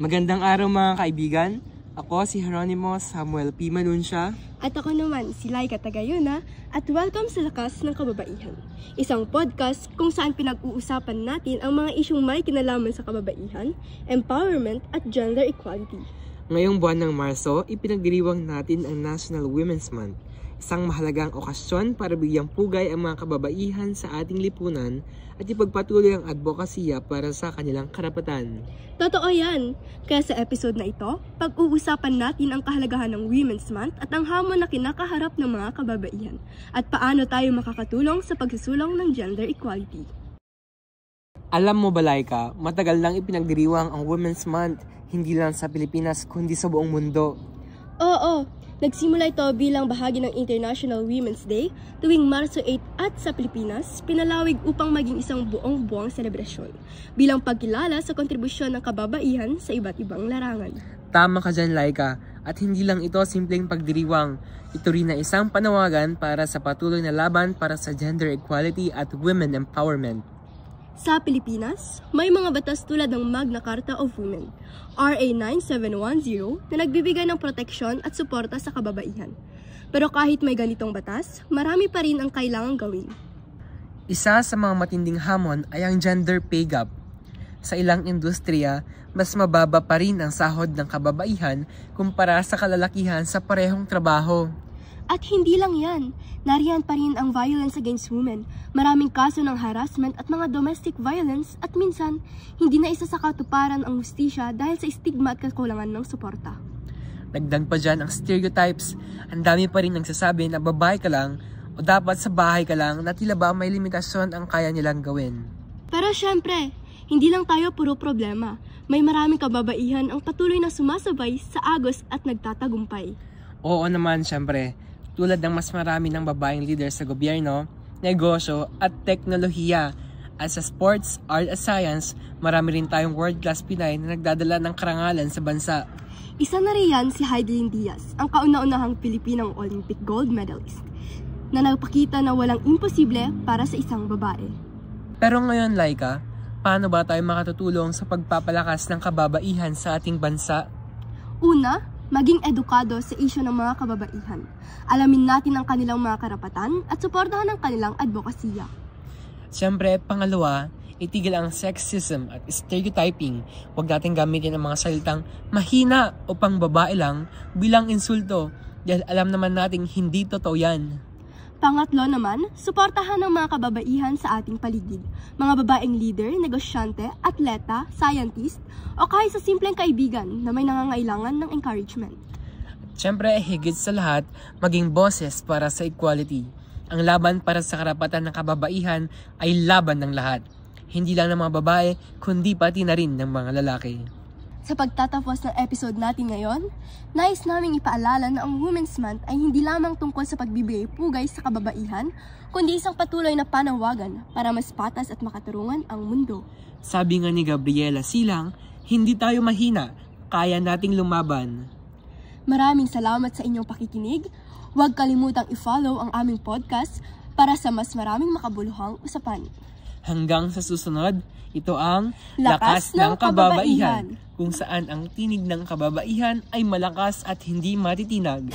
Magandang araw mga kaibigan. Ako si Jeronimo Samuel P. Manuncia. At ako naman si Laika Tagayuna at welcome sa Lakas ng Kababaihan. Isang podcast kung saan pinag-uusapan natin ang mga isyong may kinalaman sa kababaihan, empowerment at gender equality. Ngayong buwan ng Marso, ipinagdiriwang natin ang National Women's Month. Isang mahalagang okasyon para bigyang pugay ang mga kababaihan sa ating lipunan at ipagpatuloy ang advokasya para sa kanilang karapatan. Totoo yan! Kaya sa episode na ito, pag-uusapan natin ang kahalagahan ng Women's Month at ang hamon na kinakaharap ng mga kababaihan at paano tayo makakatulong sa pagsusulong ng gender equality. Alam mo ba, Laika, matagal nang ipinagdiriwang ang Women's Month, hindi lang sa Pilipinas kundi sa buong mundo. Oo! Nagsimula ito bilang bahagi ng International Women's Day tuwing Marso 8 at sa Pilipinas, pinalawig upang maging isang buong-buong selebrasyon bilang pagkilala sa kontribusyon ng kababaihan sa iba't ibang larangan. Tama ka dyan, Laika, at hindi lang ito simpleng pagdiriwang. Ito rin na isang panawagan para sa patuloy na laban para sa gender equality at women empowerment. Sa Pilipinas, may mga batas tulad ng Magna Carta of Women, RA 9710, na nagbibigay ng proteksyon at suporta sa kababaihan. Pero kahit may ganitong batas, marami pa rin ang kailangang gawin. Isa sa mga matinding hamon ay ang gender pay gap. Sa ilang industriya, mas mababa pa rin ang sahod ng kababaihan kumpara sa kalalakihan sa parehong trabaho. At hindi lang yan, nariyan pa rin ang violence against women, maraming kaso ng harassment at mga domestic violence at minsan, hindi na isa sa katuparan ang hustisya dahil sa stigma at kakulangan ng suporta. Dagdag pa dyan ang stereotypes, ang dami pa rin nagsasabi na babae ka lang o dapat sa bahay ka lang na tila ba may limitasyon ang kaya nilang gawin. Pero syempre, hindi lang tayo puro problema, may maraming kababaihan ang patuloy na sumasabay sa agos at nagtatagumpay. Oo naman, syempre. Tulad ng mas marami ng babaeng leader sa gobyerno, negosyo at teknolohiya. At sa sports, art at science, marami rin tayong world-class Pinay na nagdadala ng karangalan sa bansa. Isa na riyan si Heidelin Diaz, ang kauna-unahang Pilipinang Olympic gold medalist, na nagpakita na walang imposible para sa isang babae. Pero ngayon, Laika, paano ba tayo makatutulong sa pagpapalakas ng kababaihan sa ating bansa? Una, maging edukado sa isyu ng mga kababaihan. Alamin natin ang kanilang mga karapatan at suportahan ang kanilang advokasya. Siyempre, pangalawa, itigil ang sexism at stereotyping. Huwag natin gamitin ang mga salitang mahina o pang babae lang bilang insulto dahil alam naman nating hindi totoo yan. Pangatlo naman, suportahan ang mga kababaihan sa ating paligid. Mga babaeng leader, negosyante, atleta, scientist, o kahit sa simpleng kaibigan na may nangangailangan ng encouragement. Siyempre, higit sa lahat, maging boses para sa equality. Ang laban para sa karapatan ng kababaihan ay laban ng lahat. Hindi lang ng mga babae, kundi pati na rin ng mga lalaki. Sa pagtatapos ng episode natin ngayon, nais naming ipaalala na ang Women's Month ay hindi lamang tungkol sa pagbibigay pugay sa kababaihan, kundi isang patuloy na panawagan para mas patas at makatarungan ang mundo. Sabi nga ni Gabriela Silang, hindi tayo mahina, kaya nating lumaban. Maraming salamat sa inyong pakikinig. Huwag kalimutang i-follow ang aming podcast para sa mas maraming makabuluhang usapan. Hanggang sa susunod, ito ang Lakas ng Kababaihan, kung saan ang tinig ng kababaihan ay malakas at hindi matitinag.